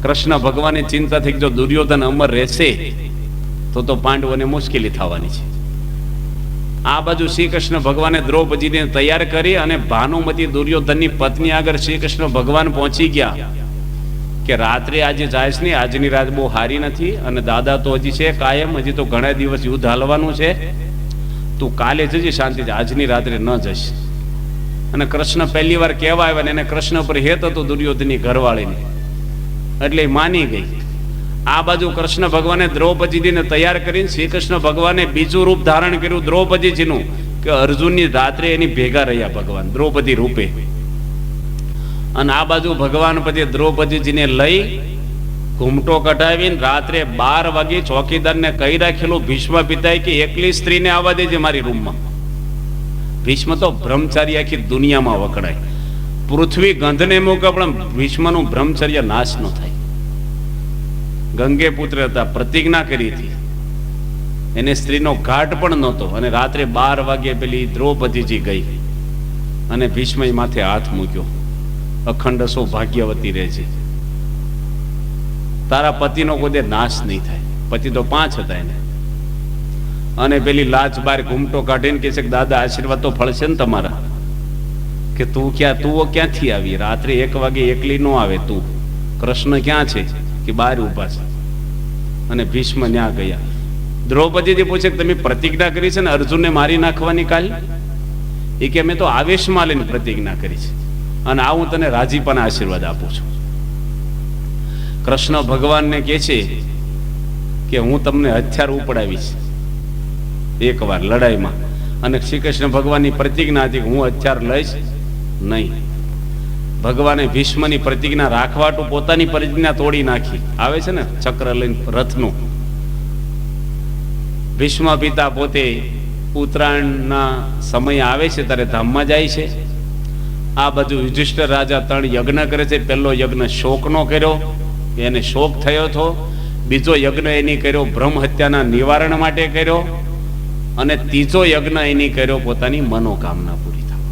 કૃષ્ણ ભગવાનની ચિંતાથી જો દુર્યોધન અમર રહેશે તો પાંડવોને મુશ્કેલી થવાની છે. આ બાજુ શ્રી કૃષ્ણ ભગવાને દ્રૌપદીને તૈયાર કરી અને ભાનુમતી દુર્યોધનની પત્ની આગળ શ્રી કૃષ્ણ ભગવાન પહોંચી ગયા કે રાત્રે આજે જાયશ નહીં, આજની રાત બહુ સારી નથી અને દાદા તો હજી છે કાયમ, હજી તો ઘણા દિવસ યુદ્ધ હાલવાનું છે, તું કાલે જજે શાંતિથી, આજની રાત્રે ન જઈશ. અને કૃષ્ણ પહેલી વાર કહેવા આવ્યા ને એને કૃષ્ણ પર હેત હતો દુર્યોધનની ઘરવાળીની, એટલે માની ગઈ. આ બાજુ કૃષ્ણ ભગવાને દ્રૌપદીને તૈયાર કરીને શ્રી કૃષ્ણ ભગવાને બીજું રૂપ ધારણ કર્યું દ્રૌપદીજીનું, કે અર્જુનની રાત્રે એની ભેગા રહ્યા ભગવાન દ્રૌપદી રૂપે. અને આ બાજુ ભગવાન પછી દ્રૌપદીજીને લઈ ઘૂમટો કઢાવીને રાત્રે 12 વાગે ચોકીદારને કહી રાખેલું ભીષ્મ પિતાએ કે એકલી સ્ત્રીને આવવા દેજે મારી રૂમમાં. ભીષ્મ તો બ્રહ્મચારી આખી દુનિયામાં વખણાય, પૃથ્વી ગંધને મૂકે પણ ભીષ્મનું બ્રહ્મચર્ય નાશ ન થાય. ગંગે પુત્ર હતા, પ્રતિજ્ઞા કરી હતી, એને સ્ત્રીનો ઘાટ પણ નહોતો. અને રાત્રે 12 વાગે પેલી દ્રૌપદીજી ગઈ અને ભીષ્મ માથે હાથ મૂક્યો, અખંડ સૌભાગ્યવતી રહે છે, તારા પતિનો કોઈ નાશ નહીં થાય. પતિ તો 5 હતા એને. અને પેલી લાજ બાર ઘૂમટો કાઢીને કે છે કે દાદા આશીર્વાદ તો ફળશે ને તમારા, કે તું ક્યાંથી આવી, રાત્રે 1 વાગે એકલી નો આવે, તું કૃષ્ણ ક્યાં છે, કે બહાર ઉભા છે. અને ભીષ્મ ન્યા ગયા. દ્રૌપદીજી પૂછે કે તમે પ્રતિજ્ઞા કરી છે ને અર્જુનને મારી નાખવાની કાલ? એ કે મેં તો આવેશમાં લઈને પ્રતિજ્ઞા કરી છે અને આ હું તને રાજીપાના આશીર્વાદ આપું છું. કૃષ્ણ ભગવાનને કહે છે કે હું તમને હથિયાર ઉપડાવીશ એકવાર લડાઈમાં. અને શ્રી કૃષ્ણ ભગવાનની પ્રતિજ્ઞા હતી કે હું હથિયાર લઈશ નહીં. ભગવાને ભીષ્મની પ્રતિજ્ઞા રાખવાટું પોતાની પ્રતિજ્ઞા તોડી નાખી. આવે છે ને ચક્ર લઈને રથનું. ભીષ્મ પિતા પોતે ઉત્તરાયણના સમય આવે છે ત્યારે ધામમાં જાય છે. આ બાજુ યુધિષ્ઠિર રાજા 3 યજ્ઞ કરે છે. પહેલો યજ્ઞ શોકનો કર્યો, એને શોક થયો હતો. બીજો યજ્ઞ એની કર્યો બ્રહ્મ હત્યાના નિવારણ માટે કર્યો. અને ત્રીજો યજ્ઞ એની કર્યો પોતાની મનોકામના પૂરી થવા.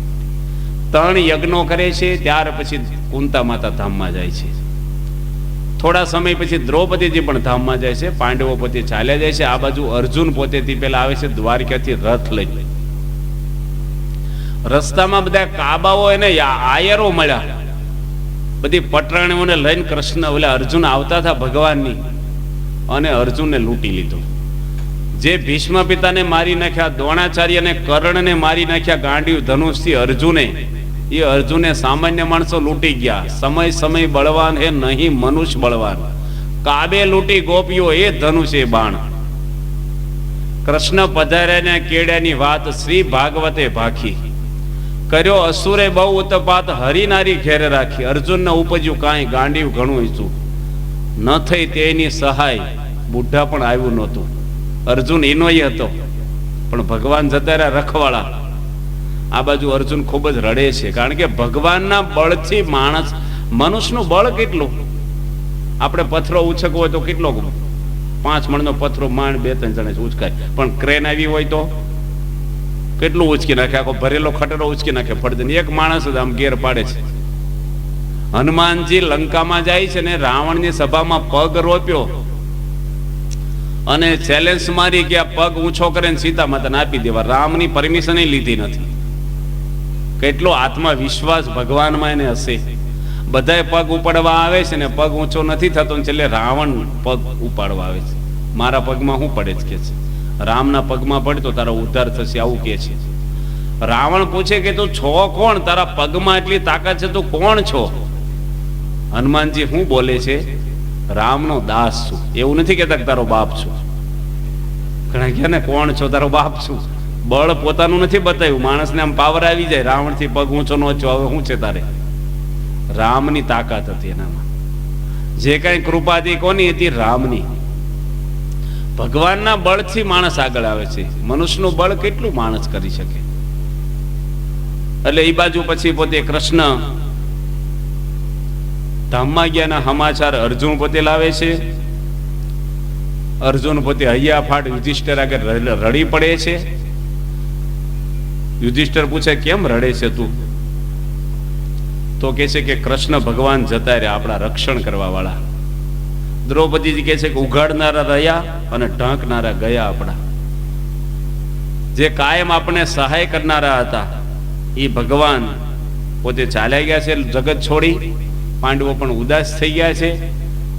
3 યજ્ઞો કરે છે. ત્યાર પછી કુંતા માતા ધામમાં જાય છે. થોડા સમય પછી દ્રૌપદીજી પણ ધામમાં જાય છે. પાંડવો પોતે ચાલ્યા જાય છે. આ બાજુ અર્જુન પોતેથી પેલા આવે છે દ્વારકાથી રથ લઈ. રસ્તામાં બધા કાબાઓ એને આયરો મળ્યા, બધી પટરાણીઓને લઈને કૃષ્ણ ઓલા અર્જુન આવતા હતા ભગવાનની, અને અર્જુનને લૂંટી લીધો. જે ભીષ્મ પિતાને મારી નાખ્યા, દ્રોણાચાર્યને કર્ણને મારી નાખ્યા ગાંડીવ ધનુષથી અર્જુને સામાન્ય માણસો લૂંટી ગયા. સમય બળવાન હે નહીં મનુષ્ય બળવાન, કાબે લૂંટી ગોપીઓ એ ધનુષ એ બાણ. કૃષ્ણ પધાર્યાને કેળ્યાની વાત શ્રી ભાગવતે ભાખી, કર્યો અસુરે બહુ ઉતપાત હરિનારી ઘેરે રાખી. અર્જુનને ઉપજ્યું કાંઈ ગાંડીવ ઘણું ઈચ્છું, ન થઈ તેની સહાય બુઢા પણ આવ્યું નહોતું. અર્જુન એનોય હતો પણ ભગવાન જતા રહ્યા રખવાળા. આ બાજુ અર્જુન ખૂબ જ રડે છે, કારણ કે ભગવાનના બળથી મનુષ્યનું બળ કેટલું. આપણે પથ્થરો ઉછકવો હોય તો કેટલો 5 મણનો પથ્થરો માંડ 2-3 જણે ઉચકાય, પણ ક્રેન આવી હોય તો કેટલું ઉચકી નાખે, આખો ભરેલો ખટરો ઉચકી નાખે ફળદે. એક માણસ જ આમ ગેર પાડે છે. હનુમાનજી લંકામાં જાય છે ને રાવણની સભામાં પગ રોપ્યો અને ચેલેન્જ મારી કે આ પગ ઊંચો કરે ને સીતા માતાને આપી દેવા. રામની પરમિશન લીધી નથી. કેટલો આત્મવિશ્વાસ ભગવાનમાં એને હશે. બધાય પગ ઉપાડવા આવે છે ને પગ ઊંચો નથી થતો, છેલ્લે રાવણ પગ ઉપાડવા આવે છે. મારા પગમાં શું પડે છે કે છે, રામના પગમાં પડે તો તારો ઉદ્ધાર થશે, આવું કે છે. રાવણ પૂછે કે તું છો કોણ, તારા પગમાં એટલી તાકાત છે, તું કોણ છો? હનુમાનજી શું બોલે છે, રામનો દાસ છું. એવું નથી કેતા કે તારો બાપ છું. ઘણા કહે ને કોણ છો, તારો બાપ છું. બળ પોતાનું નથી બતાવ્યું, માણસને આમ પાવર આવી જાય, રાવણથી પગ ઊંચો નો છો, હવે શું છે તારે? રામની તાકાત હતી એનામાં. જે કઈ કૃપા હતી કોની હતી? રામની. ભગવાનના બળથી માણસ આગળ આવે છે. મનુષ્યનું બળ કેટલું માણસ કરી શકે? એટલે એ બાજુ પછી પોતે કૃષ્ણ ધામમાં ગયાના સમાચાર અર્જુન પોતે લાવે છે. અર્જુન પોતે હૈયા ફાટ યુધિષ્ઠિર આગળ રડી પડે છે. યુધિષ્ઠિર પૂછે કેમ રડે છે તું? તો કે છે કે કૃષ્ણ ભગવાન જતા રહ્યા, આપણા રક્ષણ કરવા વાળા. દ્રૌપદીજી કહે છે કે ઉઘાડનારા રહ્યા અને ઢાંકનારા ગયા આપણા. જે કાયમ આપણે સહાય કરનારા હતા એ ભગવાન પોતે ચાલ્યા ગયા છે જગત છોડી. પાંડવો પણ ઉદાસ થઈ ગયા છે.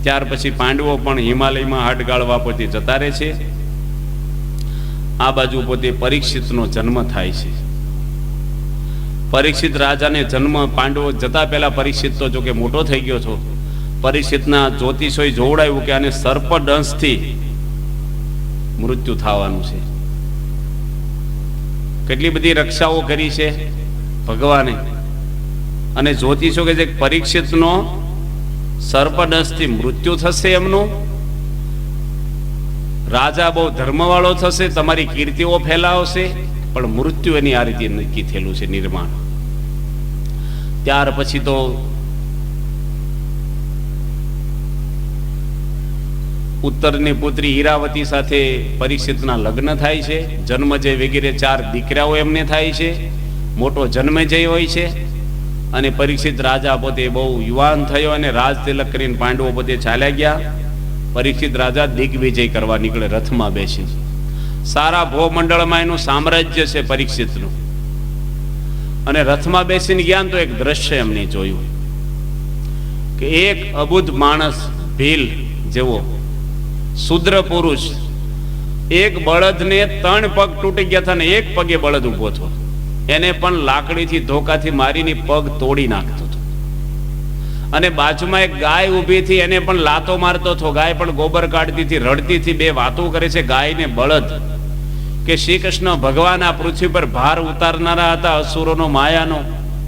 ત્યાર પછી પાંડવો પણ હિમાલયમાં હાડગાળવા પોતે જતા રહે છે. આ બાજુ પોતે પરીક્ષિતનો જન્મ થાય છે. પરીક્ષિત રાજાને જન્મ પાંડવો જતા પહેલા પરીક્ષિત તો જોકે મોટો થઈ ગયો છો. પરીક્ષિતના જ્યોતિષોએ જોવડાવ્યું કે આને સર્પદંશથી મૃત્યુ થવાનું છે. કેટલી બધી રક્ષાઓ કરી છે ભગવાને. અને જ્યોતિષો કે જે પરીક્ષિતનો સર્પદંશથી મૃત્યુ થશે એમનું. રાજા બહુ ધર્મવાળો થશે, તમારી કીર્તિઓ ફેલાવશે, પણ મૃત્યુ એની આ રીતે નક્કી થયેલું છે નિર્માણ. ત્યાર પછી તો ઉત્તરની પુત્રી ઈરાવતી સાથે પરીક્ષિતના લગ્ન થાય છે. જન્મજય વગેરે 4 દીકરાઓ એમને થાય છે. મોટો જન્મજય હોય છે. અને પરીક્ષિત રાજા પોતે બહુ યુવાન થયો અને રાજ તિલક કરીને પાંડવો પોતે ચાલ્યા ગયા. પરીક્ષિત રાજા દિગ્વિજય કરવા નીકળે રથમાં બેસી. સારા ભોમંડળમાં એનું સામ્રાજ્ય છે પરીક્ષિતનું. અને રથમાં બેસીને ગયા તો એક દ્રશ્ય એમને જોયું કે એક અબુદ્ધ માણસ, ભીલ જેવો શુદ્ર પુરુષ, એક બળદને 3 પગ તૂટી ગયા હતા ને એક પગે બળદ ઉભો હતો. એને પણ લાકડીથી ધોકાથી મારીને પગ તોડી નાખતો હતો. અને બાજુમાં એક ગાય ઊભી હતી, એને પણ લાતો મારતો હતો. ગાય પણ ગોબર કાઢતી હતી, રડતી હતી. બે વાતો કરે છે ગાય ને બળદ કે શ્રી કૃષ્ણ ભગવાન આ પૃથ્વી પર ભાર ઉતારનારા હતા અસુરોનો, માયાનો.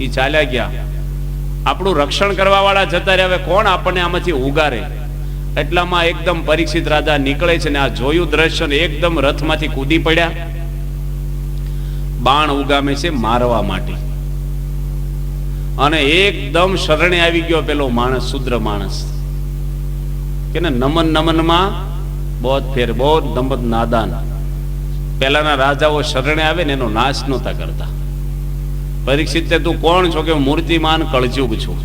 એ ચાલ્યા ગયા. આપણું રક્ષણ કરવા વાળા જતા રહ્યા. હવે કોણ આપણને આમાંથી ઉગારે? એટલામાં એકદમ પરીક્ષિત રાજા નીકળે છે ને આ જોયું દ્રશ્ય ને એકદમ રથમાંથી કૂદી પડ્યા. બાણ ઉગામે છે મારવા માટે. અને એકદમ શરણે આવી ગયો પેલો માણસ, શુદ્ર માણસ કે ને નમન નમનમાં બહુ ફેર, બહુ નમન નાદાન. પેલાના રાજાઓ શરણે આવે ને એનો નાશ નહોતા કરતા. પરીક્ષિત, તું કોણ છો? કે મૂર્તિમાન કળજુગ છું.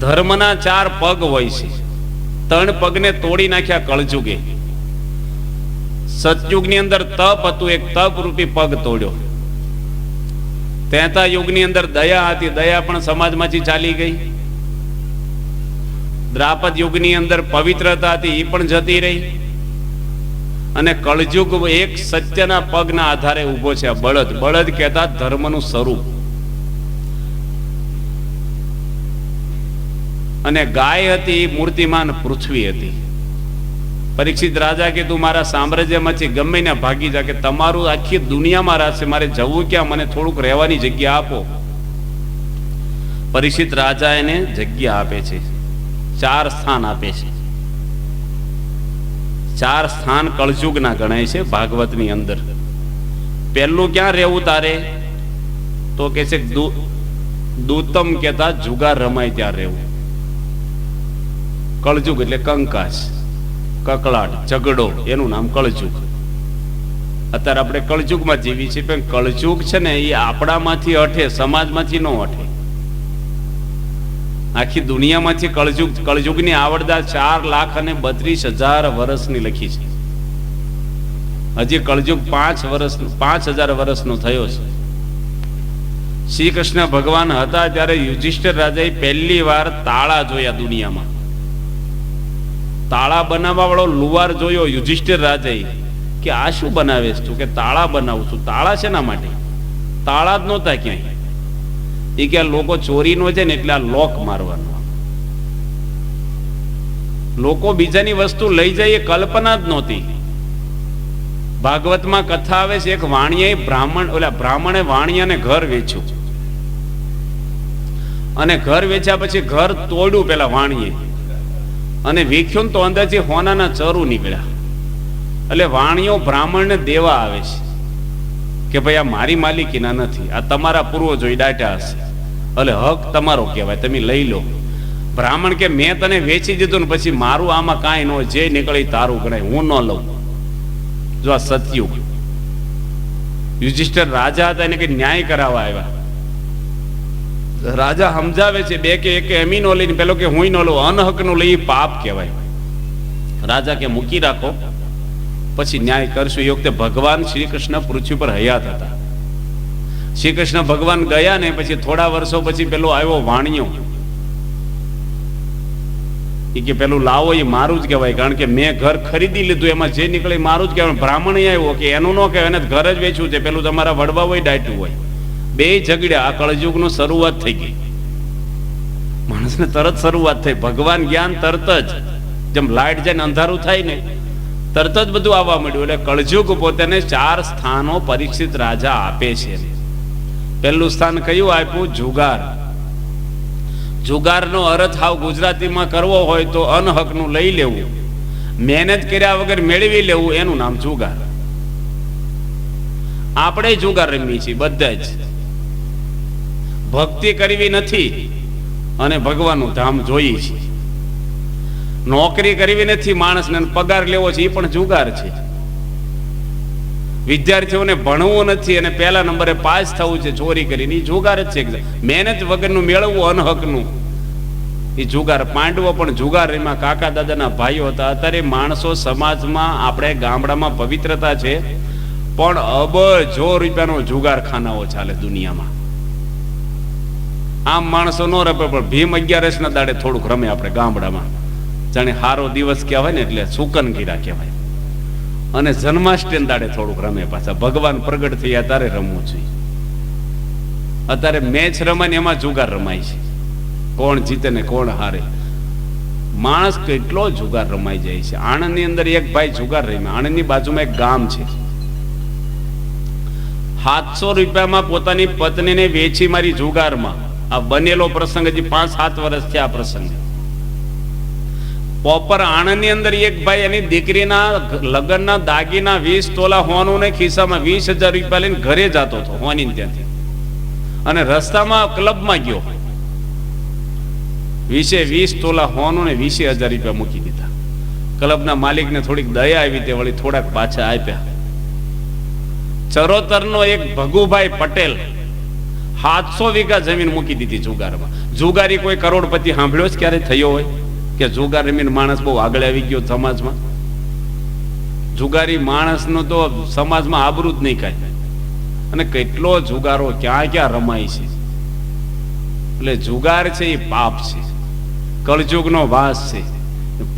ધર્મના 4 પગ હોય છે, 3 પગને તોડી નાખ્યા કળજુગે. સતયુગની અંદર તપ હતું, એક તપ રૂપી પગ તોડ્યો. ત્રેતા યુગની અંદર દયા હતી, દયા પણ સમાજમાંથી ચાલી ગઈ. દ્રાપદ યુગની અંદર પવિત્રતા હતી, એ પણ જતી રહી. અને કળજુગ એક સત્યના પગના આધારે ઉભો છે. બળદ, બળદ કહેતા ધર્મનું સ્વરૂપ. અને ગાય હતી મૂર્તિમાન પૃથ્વી હતી. પરીક્ષિત રાજા કે તું મારા સામ્રાજ્યમાંથી ગમે ને ભાગી જા, કે તમારું આખી દુનિયામાં રહેશે, મારે જવું ક્યાં? મને થોડુંક રહેવાની જગ્યા આપો. પરીક્ષિત રાજા એને જગ્યા આપે છે, 4 સ્થાન આપે છે. 4 સ્થાન કળજુગના ગણાય છે ભાગવતની અંદર. પહેલું ક્યાં રહેવું તારે? તો કે છે દૂતમ કહેતા જુગાર રમાય ત્યાં રહેવું. કળજુગ એટલે કંકાસ, કકળાટ, ઝઘડો, એનું નામ કળજુગ. અત્યારે આપણે કળજુગમાં જીવી છીએ, પણ કળજુગ છે ને એ આપણામાંથી અઠે, સમાજમાંથી ન અઠે. આખી દુનિયામાંથી કળજુગની આવડતા 4,32,000 વર્ષની લખી છે. હજી કળજુગ 5,000 વર્ષનો થયો છે. શ્રી કૃષ્ણ ભગવાન હતા ત્યારે યુધિષ્ઠિર રાજાએ પહેલી વાર તાળા જોયા દુનિયામાં. તાળા બનાવવા વાળો લુવાર જોયો યુધિષ્ઠિર રાજાએ કે આ શું બનાવે છે? કે તાળા બનાવું છું. તાળા શેના માટે? તાળા જ નહોતા ક્યાંય. એ કે લોકો ચોરીનો છે ને એટલે આ લોક મારવાનો. લોકો બીજાની વસ્તુ લઈ જાય એ કલ્પના જ નહોતી. ભાગવતમાં કથા આવે છે, એક વાણિયાએ બ્રાહ્મણે વાણિયાને ઘર વેચ્યું. અને ઘર વેચ્યા પછી ઘર તોડ્યું પેલા વાણીએ, અને વેખ્યું તો અંદરથી હોનાના ચરું નીકળ્યા. એટલે વાણીઓ બ્રાહ્મણને દેવા આવે છે કે ભાઈ આ મારી માલિકીના નથી, આ તમારા પૂર્વજોએ દાટ્યા હશે, એટલે હક તમારો કહેવાય, તમે લઈ લો. બ્રાહ્મણ કે મેં તને વેચી દીધું ને પછી મારું આમાં કાંઈ ન હોય, જે નીકળી તારું ગણાય, હું ન લઉં. જો આ સતયુગ. યુધિષ્ઠિર રાજા હતા, એને કઈ ન્યાય કરાવવા આવ્યા. રાજા સમજાવે છે બે કે એક એમી નો લઈને પેલો કે હું નો લઉં, અનહક નું લઈ પાપ કહેવાય. રાજા કે મૂકી રાખો પછી ન્યાય કરશું. એ વખતે ભગવાન શ્રી કૃષ્ણ પૃથ્વી પર હયાત હતા. શ્રી કૃષ્ણ ભગવાન ગયા ને પછી થોડા વર્ષો પછી પેલો આવ્યો વાણિયો. એ કે પેલું લાવો એ મારું જ કહેવાય, કારણ કે મેં ઘર ખરીદી લીધું, એમાં જે નીકળે મારું જ કહેવાય. બ્રાહ્મણ આવ્યો કે એનું ન કહેવાય, એને ઘર જ વેચવું છે, પેલું તમારા વડવા હોય ડાયટું હોય. બે ઝઘડ્યા. આ કળયુગનું શરૂઆત થઈ ગઈ. માણસને તરત શરૂઆત થઈ. ભગવાન જ્ઞાન તરત જ, જેમ લાઈટ જાય ને અંધારું થાય ને તરત જ બધું આવવા મળ્યું. એટલે કળયુગ પોતાને 4 સ્થાનો પરીક્ષિત રાજા આપે છે. પહેલું સ્થાન કયું આપ્યું? જુગાર. જુગારનો અર્થ હાવ ગુજરાતીમાં કરવો હોય તો અનહકનું લઈ લેવું, મહેનત કર્યા વગર મેળવી લેવું, એનું નામ જુગાર. આપણે જુગાર રમીએ છીએ બધા જ. ભક્તિ કરવી નથી અને ભગવાનનું ધામ જોઈએ છીએ. નોકરી કરવી નથી માણસને, પગાર લેવો છે એ પણ જુગાર છે. વિદ્યાર્થીઓને ભણવું નથી અને પહેલા નંબરે પાસ થવું છે ચોરી કરીને, એ જુગાર જ છે. મહેનત વગરનું મેળવવું અનહકનું, એ જુગાર. પાંડવો પણ જુગાર એમાં કાકા દાદાના ભાઈઓ હતા. અત્યારે માણસો સમાજમાં, આપણે ગામડામાં પવિત્રતા છે, પણ અબજો રૂપિયાનો જુગાર ખાનાઓ ચાલે દુનિયામાં. આમ માણસો નો રમે, પણ ભીમ 11 ના દાડે થોડુંક રમે આપણે ગામડામાં, જાણે હારો દિવસ કહેવાય ને, એટલે સુકનગીરા કહેવાય. અને જન્માષ્ટમી દાડે થોડુંક રમે પાછા. ભગવાન પ્રગટ થયા ત્યારે રમવું જોઈએ. અત્યારે મેચ રમાય ને એમાં જુગાર રમાય છે, કોણ જીતે ને કોણ હારે. માણસ કેટલો જુગાર રમાઈ જાય છે. આણંદની અંદર એક ભાઈ જુગાર રમ્યા. આણંદની બાજુમાં એક ગામ છે. 700 રૂપિયામાં પોતાની પત્નીને વેચી મારી જુગારમાં. આ બનેલો પ્રસંગ, હજી 5-7 વર્ષ થયા આ પ્રસંગ. પોપર આણંદની અંદર એક ભાઈ એની દીકરીના લગ્નના દાગીના 20 તોલા હોનું ને ખિસ્સામાં 20,000 રૂપિયા લઈને ઘરે જતો હતો હોની ત્યાંથી, અને રસ્તામાં ક્લબમાં ગયો. 20 તોલા હોનું ને 20,000 રૂપિયા મૂકી દીધા. ક્લબના માલિકને થોડીક દયા આવી, તે વળી થોડાક પાછા આપ્યા. ચરોતરનો એક ભગુભાઈ પટેલ 700 વીઘા જમીન મૂકી દીધી જુગારમાં. જુગારી કોઈ કરોડપતિ સાંભળ્યો જ ક્યારે થયો હોય કે જુગાર રમીને માણસ બહુ આગળ આવી ગયો સમાજમાં? જુગારી માણસનો તો સમાજમાં આબરૂ જ નહીં કાંઈ. અને કેટલો જુગારો ક્યાં ક્યાં રમાય છે. એટલે જુગાર છે એ પાપ છે, કળજુગનો વાસ છે.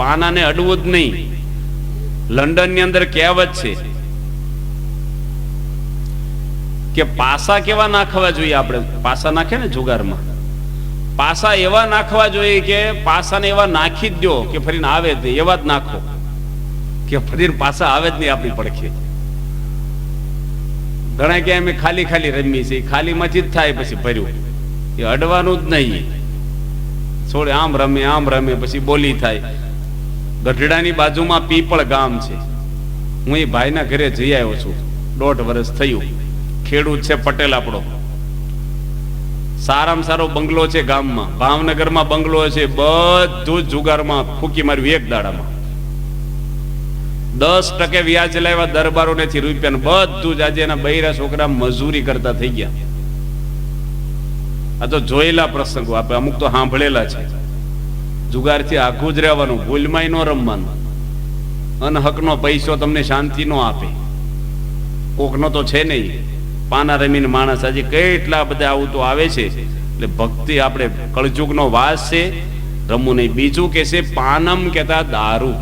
પાનાને અડવું જ નહીં. લંડનની અંદર કહેવત છે કે પાસા કેવા નાખવા જોઈએ. આપણે પાસા નાખે ને જુગારમાં, પાસા એવા નાખવા જોઈએ કે પાસાને એવા નાખી જ દો કે ફરીને આવે જ નહીં. એવા જ નાખો કે ફરીને પાસા આવે જ નહીં આપણી પડખે. ઘણા કે અમે ખાલી ખાલી રમીએ છીએ, ખાલીમાંથી જ થાય પછી ભર્યું. એ અડવાનું જ નહીં. છોડે આમ રમે પછી બોલી થાય. ગઢડાની બાજુમાં પીપળ ગામ છે. હું એ ભાઈના ઘરે જઈ આવ્યો છું, 1.5 વર્ષ થયું. ખેડૂત છે પટેલ આપણો. સારામાં સારો બંગલો છે ગામમાં. ભાવનગરમાં બંગલો છે. બધું જ જુગારમાં ફૂકી માર્યું એક દાડામાં. 10% વ્યાજ લાવ્યા દરબારોનેથી રૂપિયા. બધું જ આજે એના બૈરા છોકરા મજૂરી કરતા થઈ ગયા. આ તો જોયેલા પ્રસંગો, આપણે અમુક તો સાંભળેલા છે. જુગારથી આઘું જ રહેવાનું, ભૂલમાંય ન રમવાનું. અનહકનો પૈસો તમને શાંતિ નો આપે. કોકનો તો છે નહીં. પાના રમીને માણસ આજે કેટલા બધા આવું તો આવે છે. એટલે ભક્તિ આપણે કળજુગનો વાસ છે, રમવું નહીં. બીજું કે છે પાનમ કહેતા દારૂ.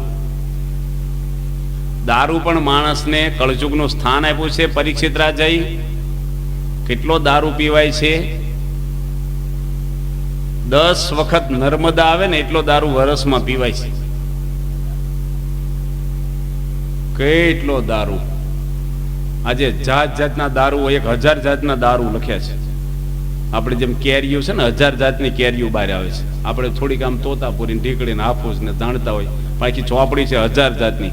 દારૂ પણ માણસને કળજુગનું સ્થાન આપ્યું છે. પરીક્ષિત રાજાએ કેટલો દારૂ પીવાય છે. 10 વખત નર્મદા આવે ને એટલો દારૂ વર્ષમાં પીવાય છે. કેટલો દારૂ. આજે જાત જાતના દારૂ, 1000 જાતના દારૂ લખ્યા છે. આપણે જેમ કેરીઓ છે ને, 1000 જાતની કેરીઓ બહાર આવે છે. આપણે થોડીક આમ તોતાપુરી ઢીકડીને હાફૂસ ને જાણતા હોય, બાકી ચોપડી છે 1000 જાતની.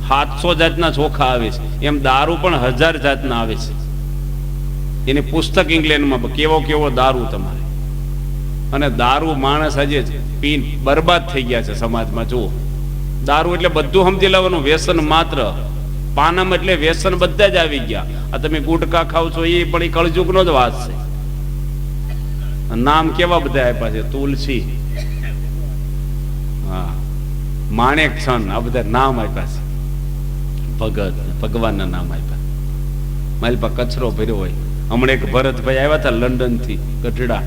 700 જાતના ચોખા આવે છે. એમ દારૂ પણ 1000 જાતના આવે છે. એની પુસ્તક ઇંગ્લેન્ડમાં કેવો કેવો દારૂ તમારે. અને દારૂ માણસ આજે પી બરબાદ થઈ ગયા છે સમાજમાં. જુઓ, દારૂ એટલે બધું સમજી લેવાનું, વ્યસન માત્ર. પાનમ એટલે વ્યસન બધા જ આવી ગયા. આ તમે ગુટકા ખાવ છો એ પણ કળજુગનો જ વાસ છે. નામ કેવા બધા આપ્યા છે, તુલસી, હા, માણેક છન, આ બધા નામ આપ્યા છે. ભગત, ભગવાનના નામ આપ્યા. મારી પાસે કચરો ભર્યો હોય. હમણાં એક ભરતભાઈ આવ્યા હતા લંડન થી, ગઢડા.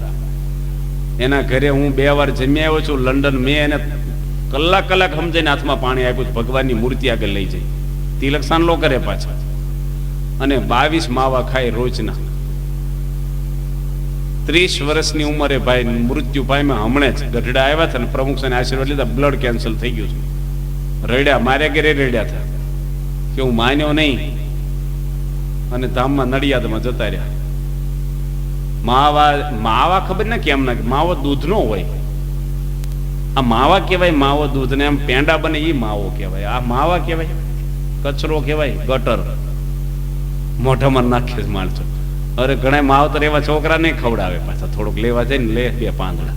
એના ઘરે હું 2 વાર જમી આવ્યો છું લંડન. મેં એને કલાક સમજાઈને હાથમાં પાણી આપ્યું, ભગવાનની મૂર્તિ આગળ લઈ જઈ. તિલક સાનલો કરે પાછા, અને 22 માવા ખાય રોજના. 30 વર્ષની ઉંમરે ભાઈ મૃત્યુ પામ્યા. હમણાં જ ગઢડા આવ્યા હતા ને પ્રમુખ સાહેબના આશીર્વાદ લીધા, બ્લડ કેન્સલ થઈ ગયું છે. રડ્યા, મારે ઘરે રડ્યા હતા કે હું માન્યો નહીં, અને ધામમાં નડિયાદમાં જતા રહ્યા. માવા ખબર ને કેમ ના, માવો દૂધનો હોય. આ માવા કહેવાય, માવો દૂધ ને આમ પેંડા બને એ માવો કહેવાય. આ માવા કહેવાય, કચરો કહેવાય, ગટર મોઢામાં નાખે માણસો. અરે ઘણા માવતર એવા છોકરા નહીં ખવડાવે, પાછા થોડુંક લેવા જાય ને લે 2 પાંદડા.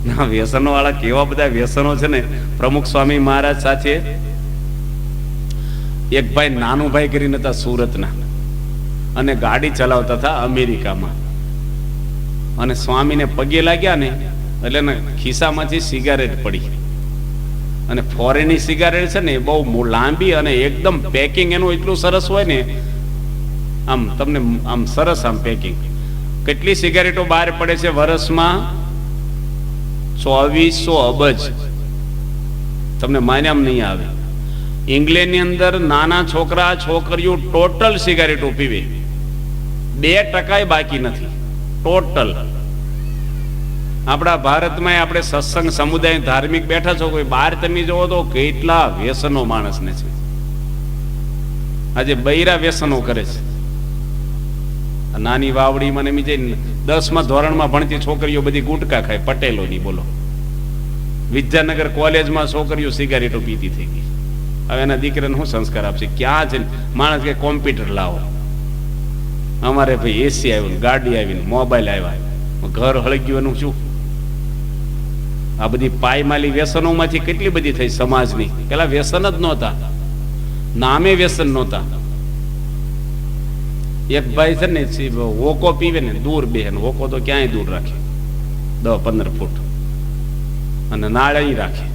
ના, વ્યસનો વાળા કેવા બધા વ્યસનો છે ને. પ્રમુખ સ્વામી મહારાજ સાથે એક ભાઈ નાનુભાઈ કરીને હતા સુરતના, અને ગાડી ચલાવતા હતા અમેરિકામાં. અને સ્વામીને પગે લાગ્યા ને એટલે એના ખિસ્સામાંથી સિગારેટ પડી. અને ફોરેનની સિગારેટ છે ને એ બહુ લાંબી, અને એકદમ પેકિંગ એનું એટલું સરસ હોય ને, આમ તમને આમ સરસ આમ પેકિંગ. કેટલી સિગારેટો બહાર પડે છે વર્ષમાં? 2400 અબજ. તમને માન્યામ નહીં આવે. ઇંગ્લેન્ડની અંદર નાના છોકરા છોકરીઓ ટોટલ સિગારેટો પીવે, 2% બાકી નથી ટોટલ. આપણા ભારતમાં આપણે સત્સંગ સમુદાય ધાર્મિક બેઠા છો, કોઈ બહાર તમે જોવો તો કેટલા વ્યસનો માણસને છે. આજે બૈરા વ્યસનો કરે છે. નાની વાવડીમાં એમ જઈને 10મા ધોરણમાં ભણતી છોકરીઓ બધી ગુટકા ખાય, પટેલોની. બોલો, વિદ્યાનગર કોલેજમાં છોકરીઓ સિગારેટો પીતી થઈ ગઈ. હવે એના દીકરાને શું સંસ્કાર આપશે? ક્યાં છે માણસ કે કોમ્પ્યુટર લાવો, અમારે ભાઈ એસી આવ્યું, ગાડી આવીને, મોબાઈલ આવ્યા, ઘર હળગ્યું, એનું શું? આ બધી પાયમાલી વ્યસનોમાંથી કેટલી બધી થઈ સમાજની. પેલા વ્યસન જ નહોતા, નામે વ્યસન નહોતા. એક ભાઈ છે ને હોકો પીવે ને દૂર બે, હોકો તો ક્યાંય દૂર રાખે 10-15 ફૂટ, અને નાળે રાખે.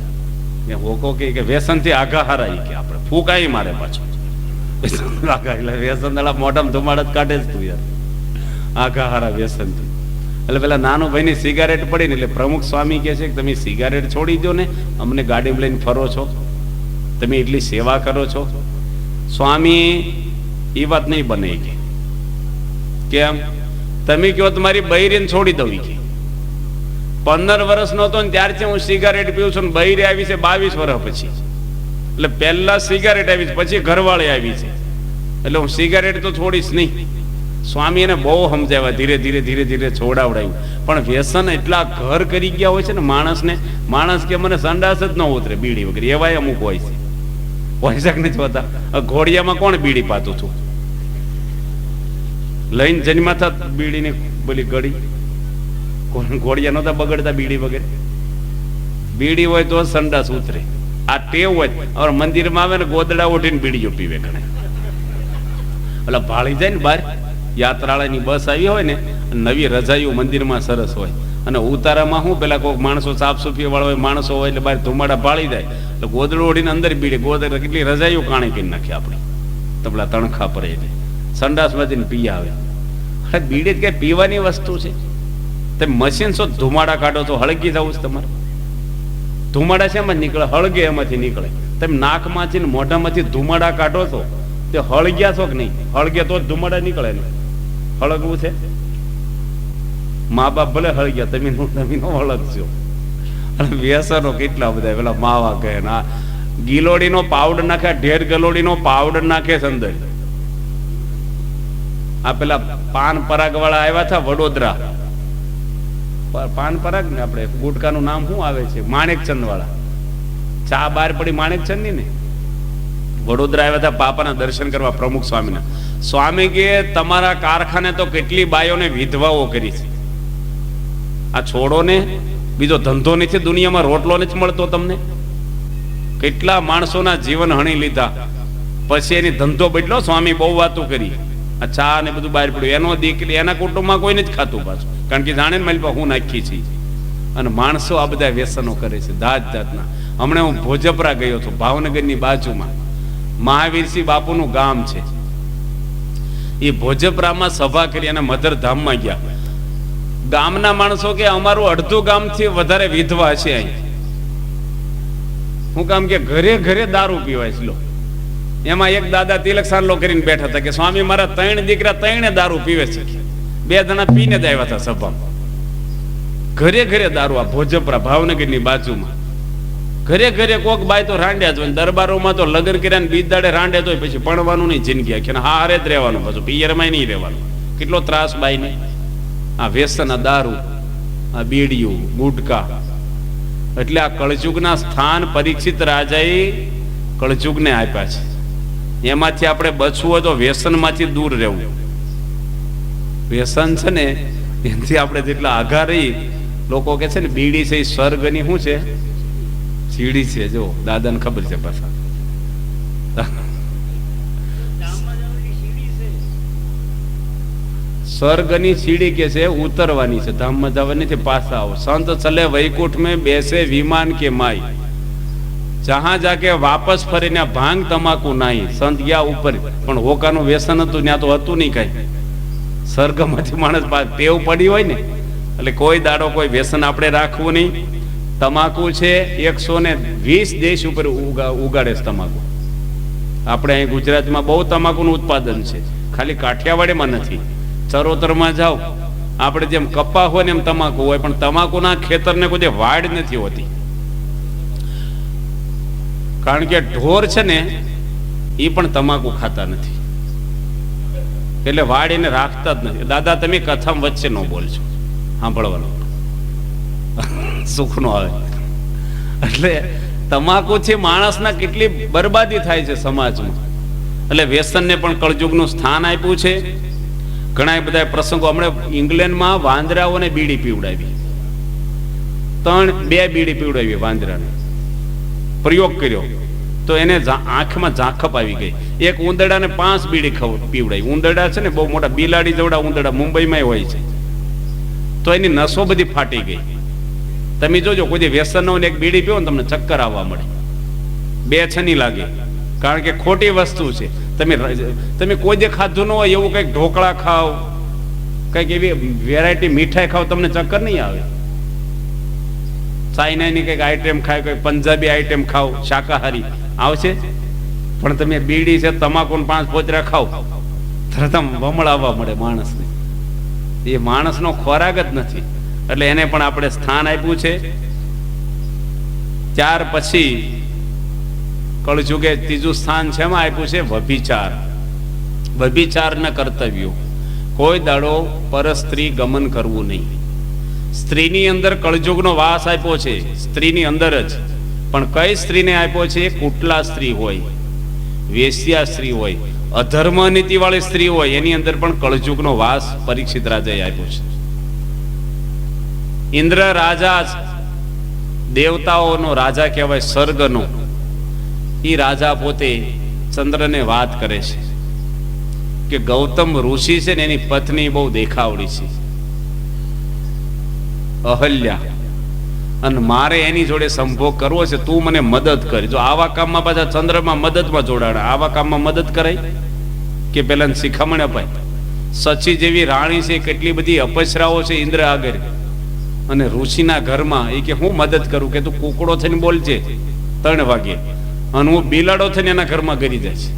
હોકો કે વ્યસન થી આઘા હારા, કે આપણે ફૂંકાઈ મારે પાછો આઘા. એટલે વ્યસન મોઢામાં ધુમાડ જ કાઢે જ તું યાર, આઘા હારા વ્યસન થી. એટલે પેલા નાનું ભાઈ ની સિગારેટ પડી ને, એટલે પ્રમુખ સ્વામી કહે છે કે તમે સિગારેટ છોડી દો ને, અમને ગાડીમાં લઈને ફરો છો, તમે એટલી સેવા કરો છો. સ્વામી એ વાત નહીં બને કે કેમ? તમે કહો તમારી બૈરીને છોડી દઉં કે 15 વર્ષ નો હતો ને ત્યારથી હું સિગારેટ પીવું છું, ને બૈરી આવી છે 22 વર્ષ પછી. એટલે પહેલા સિગારેટ આવી છે, પછી ઘરવાળી આવી છે, એટલે હું સિગારેટ તો છોડીશ નહીં. સ્વામી એને બહુ સમજાવ્યા, ધીરે ધીરે ધીરે ધીરે છોડાવડાયું. પણ વ્યસન એટલા ઘર કરી ગયા હોય છે ને માણસને. માણસ કે મને સંડાસ જ ન ઉતરે બીડી વગર, એવાય અમુક હોય છે. પૈસા નથી હોતા. ઘોડિયામાં કોણ બીડી પાતું હતું? લઈને જન્મા થા બીડીની બોલી ગળી. ઘોડિયા નહોતા બગડતા બીડી વગર. બીડી હોય તો સંડાસ ઉતરે. આ ટેવ હોય. હવે મંદિરમાં આવે ને ગોદડા ઉઠીને બીડીઓ પીવે ઘણે. એટલે ભાળી જાય ને બહાર. યાત્રાળાની બસ આવી હોય ને, નવી રજાઈઓ મંદિરમાં સરસ હોય, અને ઉતારામાં શું પેલા કોઈ માણસો સાફ સફાઈ વાળા હોય, માણસો હોય, એટલે બહાર ધુમાડા ભાળી જાય. એટલે ગોદડું ઓઢીને અંદર બીડી. ગોદડા કેટલી રજાઈઓ કાણી કરી નાખે આપણી, તો પેલા તણખા પર એટલે સંડાસમાં પી આવે. અરે બીડી કઈ પીવાની વસ્તુ છે? તમે મશીન છો, ધુમાડા કાઢો તો હળગી થવું છે તમારે. ધુમાડા શેમાં નીકળે? હળગે એમાંથી નીકળે. તમે નાકમાંથી ને મોઢામાંથી ધુમાડા કાઢો છો, તે હળગ્યા છો કે નહીં? હળગે તો જ ધુમાડા નીકળે ને. હળગવું છે? મા બાપ ભલે હળગ્યા, તમે નો હળગશો. અને વ્યસનો કેટલા બધા. પેલા માવા કહે ને, આ ગિલોડીનો પાવડર નાખે, ઢેર ગલોડીનો પાવડર નાખે છે અંદર. આ પેલા પાન પરાગ વાળા આવ્યા હતા વડોદરા. પાન પરાગ ને આપણે ગુટકાનું નામ શું આવે છે? માણેકચંદ વાળા. ચા બહાર પડી માણેકચંદ ની ને. વડોદરા આવ્યા હતા પાપાના દર્શન કરવા પ્રમુખ સ્વામીના. સ્વામી કે તમારા કારખાને તો કેટલી બાયોને વિધવાઓ કરી છે. આ છોડો ને, બીજો ધંધો નથી દુનિયામાં, રોટલો નથી મળતો તમને. કેટલા માણસોના જીવન હણી લીધા, પછી એની ધંધો બદલો. સ્વામી બહુ વાતો કરી. આ ચા ને બધું બહાર પડ્યું. એનો દીકરી, એના કુટુંબમાં કોઈ નથી ખાતું પાછું. કારણ કે જાણે ને મારી પાસે હું નાખી છે. અને માણસો આ બધા વ્યસનો કરે છે જાત જાતના. હમણાં હું ભોજપરા ગયો હતો, ભાવનગરની બાજુમાં મહાવીરસિંહ બાપુનું ગામ છે. એ ભોજપરામાં સભા કરી અને મધરધામમાં ગયા. ગામના માણસો કે અમારું અડધું ગામથી વધારે વિધવા છે અહીં. હું કામ કે ઘરે ઘરે દારૂ પીવાય છે. લો, એમાં એક દાદા તિલક સાંડલો કરીને બેઠા હતા કે સ્વામી મારા 3 દીકરા 3 દારૂ પીવે છે. 2 જણા પીને જ આવ્યા હતા સભામાં. ઘરે ઘરે દારૂ. આ ભોજપરા ભાવનગરની બાજુમાં ઘરે ઘરે કોક બાય તો રાંડ્યા જ હોય. દરબારોમાં તો લગ્ન કર્યા ને બીજ દાડે રાંડે તો પછી ભણવાનું નહીં, જિંદગી આખી હારે જ રહેવાનું, પાછું પિયરમાં નહીં રહેવાનું. કેટલો ત્રાસ બાય ને આ વ્યસન, આ દારૂ, આ બીડીયું, ગુટકા. એટલે આ કળજુગના સ્થાન પરીક્ષિત રાજાએ કળજુગને આપ્યા છે. એમાંથી આપણે બચવું હોય તો વ્યસનમાંથી દૂર રહેવું. વ્યસન છે ને એનાથી આપણે જેટલા આઘા રહી. લોકો કે છે ને બીડી છે એ સ્વર્ગની શું છે? સીડી છે. જો દાદાને ખબર છે પાછા. સ્વર્ગની સીડી કે છે ઉતરવાની છે, ધામમાં જવાની છે. પાછા આવો. સંત ચલે વૈકુંઠ में બેસે વિમાન કે માઈ, જહાં જાકે વાપસ ફરીને ભાંગ તમાકુ નાઈ. સંત ગયા ઉપર, પણ હોકાનું વ્યસન હતું, ત્યાં તો હતું નહીં કઈ. સ્વર્ગમાંથી માણસ ટેવ પડી હોય ને, એટલે કોઈ દાડો કોઈ વ્યસન આપણે રાખવું નહીં. તમાકુ છે 120 દેશ ઉપર ઉગાડે છે તમાકુ. આપણે અહીં ગુજરાતમાં બહુ તમાકુનું ઉત્પાદન છે, ખાલી કાઠિયાવાડમાં નથી. ચરોતરમાં જાઓ, આપણે જેમ કપા હોય ને એમ તમાકુ હોય, પણ તમાકુના ખેતરને કોઈ વાડ નથી હોતી. કારણ કે ઢોર છે ને એ પણ તમાકુ ખાતા નથી, એટલે વાડ એને રાખતા જ નથી. દાદા તમે કથામાં વચ્ચે ન બોલજો, સાંભળવાનું સુખ નો આવે. એટલે તમાકુથી માણસના કેટલી બરબાદી થાય છે સમાજમાં. એટલે વ્યસનને પણ કળજુગનું સ્થાન આપ્યું છે. ઘણા બધા પ્રસંગો, હમણાં ઇંગ્લેન્ડમાં વાંદરાઓને બીડી પીવડાવી, 2 બીડી પીવડાવી વાંદરાને, પ્રયોગ કર્યો તો એને આંખમાં ઝાંખપ આવી ગઈ. એક ઉંદરડાને 5 બીડી પીવડાવી. ઉંદરડા છે ને બહુ મોટા, બિલાડી જેવડા ઉંદરડા મુંબઈમાં હોય છે, તો એની નસો બધી ફાટી ગઈ. તમે જોજો, કોઈ વ્યસન નો એક બીડી પીવો ને તમને ચક્કર આવવા મળે, 2 છની લાગે. કારણ કે ખોટી વસ્તુ છે. તમે કોઈ દે ખાધું ન હોય એવું કંઈક ઢોકળા ખાઓ, કંઈક એવી વેરાયટી મીઠાઈ ખાઓ, તમને ચક્કર નહીં આવે. ચાઇનાની કંઈક આઈટમ ખાય, કંઈક પંજાબી આઈટમ ખાઓ, શાકાહારી આવશે. પણ તમે બીડી છે, તમાકુ 5 પોચરા ખાઓ, તરત વમળાવવા મળે માણસને. એ માણસનો ખોરાક જ નથી. એટલે એને પણ આપણે સ્થાન આપ્યું છે. ત્યાર પછી કળજુગે ત્રીજું સ્થાન છે એમાં આપ્યું છે વ્યભિચાર. વ્યભિચારના કર્તવ્યો. કોઈ દાડો પરસ્ત્રી ગમન કરવું નહીં. સ્ત્રીની અંદર કળજુગનો વાસ આપ્યો છે, સ્ત્રીની અંદર જ. પણ કઈ સ્ત્રીને આપ્યો છે? કુટલા સ્ત્રી હોય, વેશ્યા સ્ત્રી હોય, અધર્મ નીતિ વાળી સ્ત્રી હોય, એની અંદર પણ કળજુગનો વાસ પરીક્ષિત રાજાએ આપ્યો છે. ઇન્દ્ર રાજા દેવતાઓનો રાજા કહેવાય, સ્વર્ગનો. એ રાજા પોતે ચંદ્રને વાત કરે છે કે ગૌતમ ઋષિ છે ને એની પત્ની બહુ દેખાવડી છે, અહલ્યા, અને મારે એની જોડે સંભોગ કરવો છે, તું મને મદદ કર. જો આવા કામમાં પાછા ચંદ્રમાં મદદમાં જોડાણા. આવા કામમાં મદદ કરાય કે પેલા શિખામણ અપાય? સચી જેવી રાણી છે, કેટલી બધી અપસરાઓ છે ઇન્દ્ર આગળ, અને ઋષિના ઘરમાં એ કે હું મદદ કરું, કે તું કુકડો થઈને બોલજે 3 વાગે, અને હું બિલાડો થઈને એના ઘરમાં ગરી જાય છે.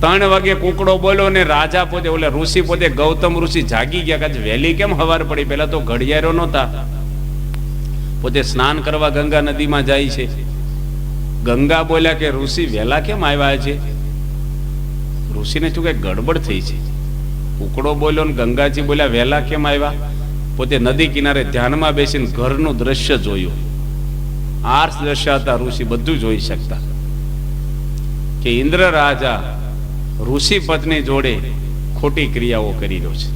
3 વાગે કુકડો બોલ્યો ને રાજા પોતે, ઓલે ઋષિ પોતે ગૌતમ ઋષિ જાગી ગયા. કે વહેલી કેમ હવાર પડી? પેલા તો ઘડિયાળો નહોતા. પોતે સ્નાન કરવા ગંગા નદીમાં જાય છે. ગંગા બોલ્યા કે ઋષિ વહેલા કેમ આવ્યા છે? ઋષિને શું કઈ ગડબડ થઈ છે? કુકડો બોલ્યો ને ગંગાજી બોલ્યા વહેલા કેમ આવ્યા? પોતે નદી કિનારે ધ્યાનમાં બેસીને ઘરનું દ્રશ્ય જોયું. આર્ષ દ્રશ્ય હતા, ઋષિ બધું જોઈ શકતા. કે ઇન્દ્ર રાજા ઋષિ પત્ની જોડે ખોટી ક્રિયાઓ કરી રહ્યો છે,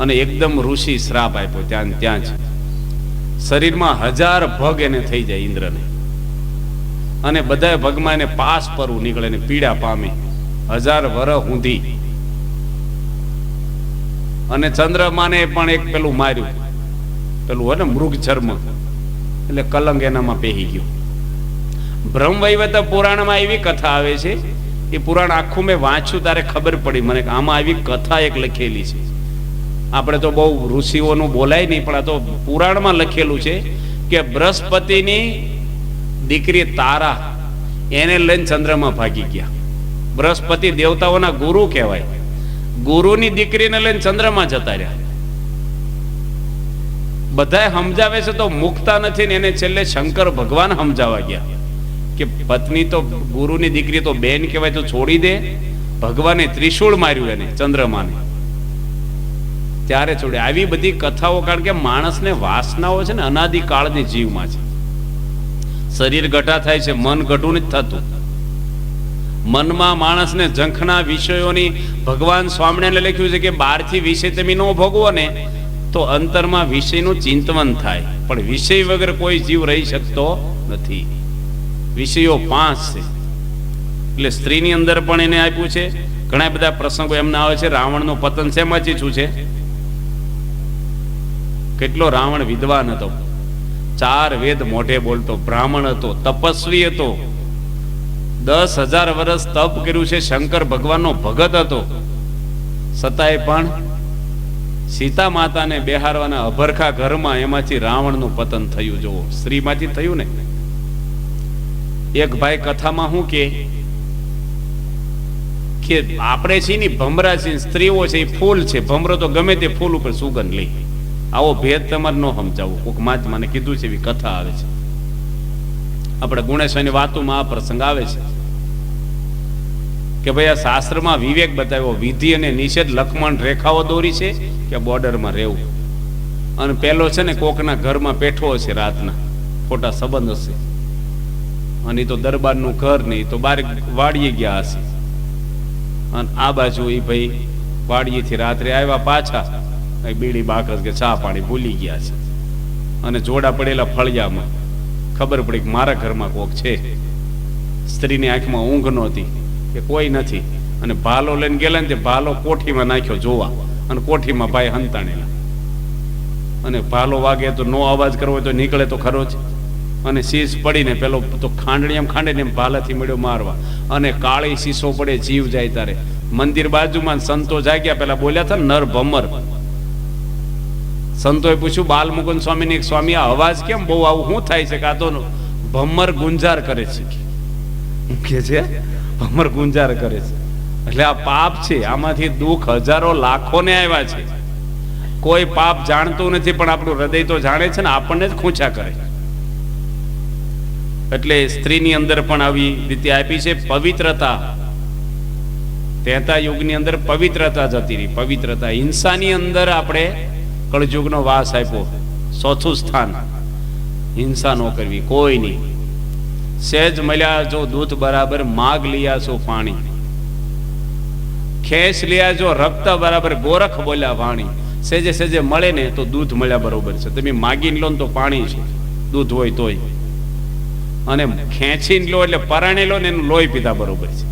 અને એકદમ ઋષિ શ્રાપ આપ્યો. ત્યાં જ શરીરમાં 1000 ભગ એને થઈ જાય ઇન્દ્રને, અને બધા ભગમાં એને પાસ પરવું નીકળે ને પીડા પામે 1000 વર્ષ ઊંધી. અને ચંદ્રમાને પણ એક પેલું માર્યું, પેલું હોય ને મૃગ ચર્મ, એટલે કલંક એનામાં પહેરી ગયો. બ્રહ્મવૈવર્ત પુરાણમાં એવી કથા આવે છે, એ પુરાણ આખું મેં વાંચ્યું ત્યારે ખબર પડી મને કે આમાં આવી કથા એક લખેલી છે. આપણે તો બહુ ઋષિઓનું બોલાય નહીં, પણ આ તો પુરાણમાં લખેલું છે કે બૃહસ્પતિની દીકરી તારા એને લઈને ચંદ્રમાં ભાગી ગયા. બૃહસ્પતિ દેવતાઓના ગુરુ કહેવાય, ગુરુની દીકરીને લઈને ચંદ્રમાં જતા રહ્યા. બધા સમજાવે છે તો મુકતા નથી ને એને છેલ્લે શંકર ભગવાન સમજાવવા ગયા કે પત્ની તો ગુરુની દીકરી તો બેન કહેવાય, તો છોડી દે. ભગવાને ત્રિશૂળ માર્યું એને ચંદ્રમાને, ત્યારે છોડે. આવી બધી કથાઓ, કારણ કે માણસને વાસનાઓ છે ને અનાદિકાળની જીવમાં છે. શરીર ઘટા થાય છે, મન ઘટું નથી થતું. મનમાં માણસને ઝંખના વિષયોની, ભગવાન સ્વામિનારાયણે લખ્યું છે કે બહારથી વિષય તમે ન ભોગવો ને તો અંતરમાં વિષયનું ચિંતવન થાય, પણ વિષય વગર કોઈ જીવ રહી શકતો નથી. વિષયો 5 છે. એટલે સ્ત્રીની અંદર પણ એને આપ્યું છે. ઘણા બધા પ્રસંગો એમના આવે છે. રાવણનું પતન શેમાંથી શું છે? કેટલો રાવણ વિદ્વાન હતો, 4 વેદ મોઢે બોલતો, બ્રાહ્મણ હતો, તપસ્વી હતો, 10,000 વર્ષ તપ કર્યું છે, શંકર ભગવાનનો ભગત હતો, છતાંય પણ સીતા માતાને બેહારવાના અભરખા ઘરમાં એમાંથી રાવણનું પતન થયું. જોવો, સ્ત્રીમાંથી થયું ને. એક ભાઈ કથામાં શું કે આપણે છીએ ને ભમરા છીએ, સ્ત્રીઓ છે એ ફૂલ છે, ભમરો તો ગમે તે ફૂલ ઉપર સુગંધ લે. આવો ભેદ તમારે ન સમજાવો. કોક મને કીધું છે, એવી કથા આવે છે. આપણે ગુણેશ્વરની વાતોમાં આ પ્રસંગ આવે છે કે ભાઈ આ શાસ્ત્રમાં વિવેક બતાવ્યો, વિધિ અને નિષેધ લક્ષ્મણ રેખાઓ દોરી છે કે બોર્ડરમાં રહેવું. અને પેલો છે ને કોકના ઘરમાં પેઠો હશે, રાતના ખોટા સંબંધ હશે, અને તો દરબારનું ઘર નહીં તો બાર વાડીએ ગયા હશે. અને આ બાજુ એ ભાઈ વાડીએથી રાત્રે આવ્યા પાછા, બીડી બાકસ કે ચા પાણી ભૂલી ગયા છે, અને જોડા પડેલા ફળિયામાં ખબર પડી કે મારા ઘરમાં કોક છે. સ્ત્રીની આંખમાં ઊંઘ નહોતી કે કોઈ નથી, અને ભાલો લઈને ગયેલા ને તે ભાલો કોઠીમાં નાખ્યો જોવા, અને કોઠીમાં ભાઈ હંતાણેલા. અને ભાલો વાગે તો નો અવાજ કરવો તો નીકળે તો ખરો જ. અને શીશ પડીને પેલો તો ખાંડણી એમ ખાંડે ને એમ ભાલાથી મળ્યો મારવા, અને કાળી શીશો પડે જીવ જાય. તારે મંદિર બાજુમાં સંતો જાગ્યા, પેલા બોલ્યા હતા નર ભમર. સંતોએ પૂછ્યું બાલમુકુંદ સ્વામીને, સ્વામી આ અવાજ કેમ બહુ આવું શું થાય છે? કાં તો ભમર ગુંજાર કરે છે કે છે, ભમર ગુંજાર કરે છે. એટલે આ પાપ છે, આમાંથી દુઃખ હજારો લાખોને આવ્યા છે. કોઈ પાપ જાણતું નથી, પણ આપણું હૃદય તો જાણે છે ને, આપણને જ ખૂંચા કરે. એટલે સ્ત્રીની અંદર પણ આવી રીતે આપી છે પવિત્રતા. 33 યુગની અંદર પવિત્રતા જતી રહી. પવિત્રતા, હિંસાની અંદર આપણે કળયુગનો વાસ આપ્યો. 4થું સ્થાન, હિંસા ન કરવી કોઈ નહીં. સહેજ મળ્યા જો દૂધ બરાબર, માગ લિયા છો પાણી, ખેસ લિયા જો રક્ત બરાબર, ગોરખ બોલ્યા વાણી. સેજે સેજે મળે ને તો દૂધ મળ્યા બરોબર છે. તમે માગીને લો ને તો પાણી છે, દૂધ હોય તોય. અને ખેંચીને લો એટલે પરાણે લો ને એનું લોહી પીધા બરોબર છે.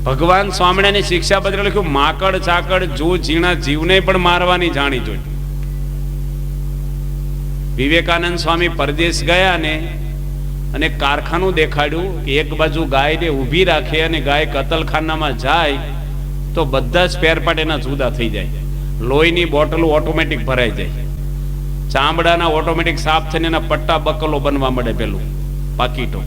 ભગવાન સ્વામિનારાયણની શિક્ષા પત્ર લખ્યું, માકડ ચાકડ જો ઝીણા જીવને પણ મારવાની જાણી જોઈ. વિવેકાનંદ સ્વામી પરદેશ ગયા અને કારખાનું દેખાડ્યું કે એક બાજુ ગાયને ઊભી રાખે અને ગાય કતલખાનામાં જાય તો બધા સ્પેર પાર્ટ એના જુદા થઈ જાય. લોહીની બોટલો ઓટોમેટિક ભરાઈ જાય, ચામડાના ઓટોમેટિક સાફ થઈને એના પટ્ટા બકલો બનવા મળે, પેલું પાકીટો.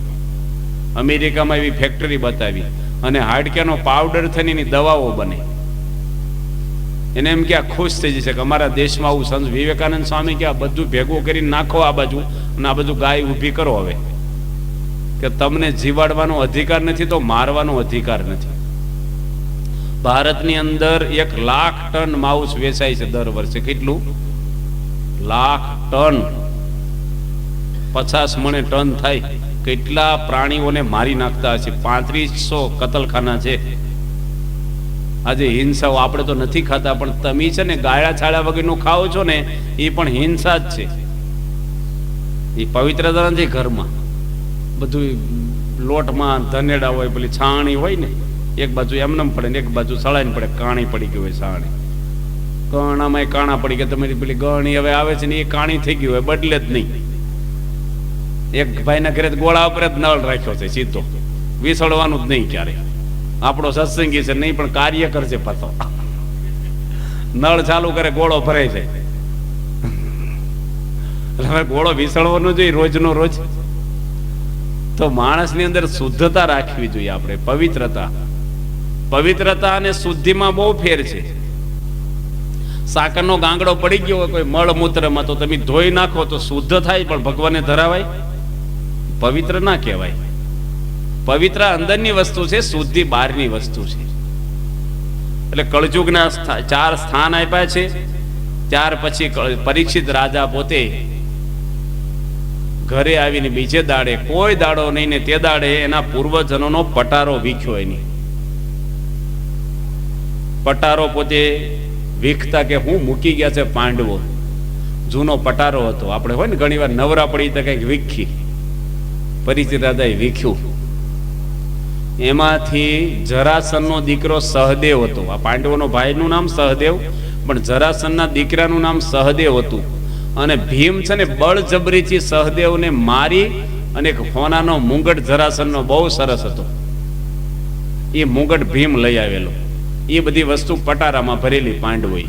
અમેરિકામાં એવી ફેક્ટરી બતાવી, અને હાડકાનો પાવડર થઈને એની દવાઓ બને. એને એમ કે આ ખુશ થઈ જશે કે અમારા દેશમાં આવું સંત વિવેકાનંદ સ્વામી કે આ બધું ભેગું કરીને નાખો આ બાજુ, અને આ બાજુ ગાય ઊભી કરો. હવે કે તમને જીવાડવાનો અધિકાર નથી તો મારવાનો અધિકાર નથી. ભારતની અંદર 1 લાખ ટન માઉસ વેચાય છે દર વર્ષે. કેટલું? 1 લાખ ટન. 50 મણે ટન થાય. કેટલા પ્રાણીઓને મારી નાખતા હશે. 3500 કતલખાના છે. આજે હિંસાઓ આપણે તો નથી ખાતા, પણ તમે છે ને ગાળા છાળા વગરનું ખાઓ છો ને, એ પણ હિંસા જ છે. એ પવિત્રતા નથી. ઘરમાં બધું લોટમાં ધનેડા હોય, પેલી છાણી હોય ને, એક બાજુ એમને પડે ને એક બાજુ સળાઈને પડે, કાણી પડી ગઈ હોય છાણી. ગણામાં કાણા પડી કે તમારી પેલી ગણી હવે આવે છે ને એ કાણી થઈ ગઈ હોય, બદલે જ નહીં. એક ભાઈના ઘરે ગોળા ઉપર જ નળ રાખ્યો છે સીધો, વિસળવાનું જ નહીં ક્યારે. આપણો સત્સંગી છે નહીં પણ કાર્ય કરશે પાછો. નળ ચાલુ કરે ગોળો ભરાય છે. એટલે હવે ગોળો વિસળવાનો જોઈએ રોજનો રોજ. તો માણસની અંદર શુદ્ધતા રાખવી જોઈએ આપણે, પવિત્રતા. પવિત્રતા અને શુદ્ધિમાં બહુ ફેર છે. સાકરનો ગાંગડો પડી ગયો હોય કોઈ મળમૂત્રમાં તો તમે ધોઈ નાખો તો શુદ્ધ થાય, પણ ભગવાનને ધરાવાય? પવિત્ર ના કહેવાય. પવિત્ર અંદરની વસ્તુ છે, શુદ્ધિ બહારની વસ્તુ છે. એટલે કળજુગના 4 સ્થાન આપ્યા છે. ત્યાર પછી પરીક્ષિત રાજા પોતે ઘરે આવીને બીજે દાડે, કોઈ દાડો નહીં ને તે દાડે એના પૂર્વજનોનો પટારો વીખ્યો. એની પટારો પોતે વીખતા કે હું મૂકી ગયા છે પાંડવો. જૂનો પટારો હતો. આપણે હોય ને ઘણી વાર નવરા પડી તો કઈક વીખી, પરીક્ષિત રાજાએ વીખ્યું. એમાંથી જરાસનનો દીકરો સહદેવ હતો. આ પાંડવોનો ભાઈનું નામ સહદેવ, પણ જરાસનના દીકરાનું નામ સહદેવ હતું. અને ભીમ છે ને બળજબરીથી સહદેવને મારી અને એક હોનાનો મુંગટ જરાસનનો બહુ સરસ હતો, એ મુંગટ ભીમ લઈ આવેલો. એ બધી વસ્તુ પટારામાં ભરેલી પાંડવોએ.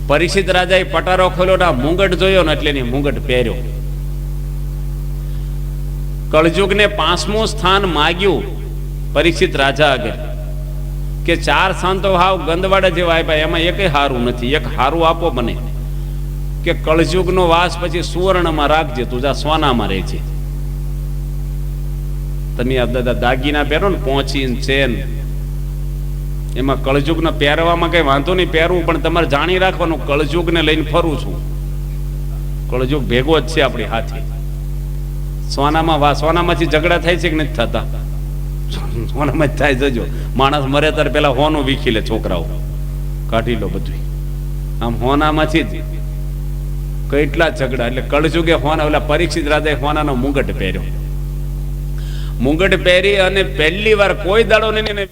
પરીક્ષિત રાજાએ પટારો ખોલ્યો ને મુંગટ જોયો ને એટલે એની મુંગટ પહેર્યો. કળજુગને 5મું સ્થાન માગ્યું પરીક્ષિત રાજા આગળ કે 4 સંતો હાવ ગંદવાડા જેવા આપ્યા, એમાં એકે હારું નથી, એક હારું આપો મને. કે કળજુગનો વાસ પછી સુવર્ણમાં રાખજે, તું જા સોનામાં રહે છે. તમે આ દાદા દાગીના પહેરો ને પહોંચી ચેન, એમાં કળજુગના પહેરવામાં કઈ વાંધો નહીં, પહેરવું, પણ તમારે જાણી રાખવાનું કળજુગને લઈને ફરું છું. કળજુગ ભેગો જ છે આપણી હાથે. સોનામાંથી ઝઘડા થાય છે કે નથી થતા? સોનામાં જ થાય. જજો, માણસ મરે ત્યારે પેલા હોનું વીખી લે, છોકરાઓ કાઢી લો બધું. આમ હોનામાંથી જ કેટલા ઝઘડા. એટલે કળજુગે હોના, ઓલા પરીક્ષિત રાજાએ હોનાનો મુંગટ પહેર્યો. મુંગટ પહેરી અને પહેલી વાર કોઈ દાડો નહીં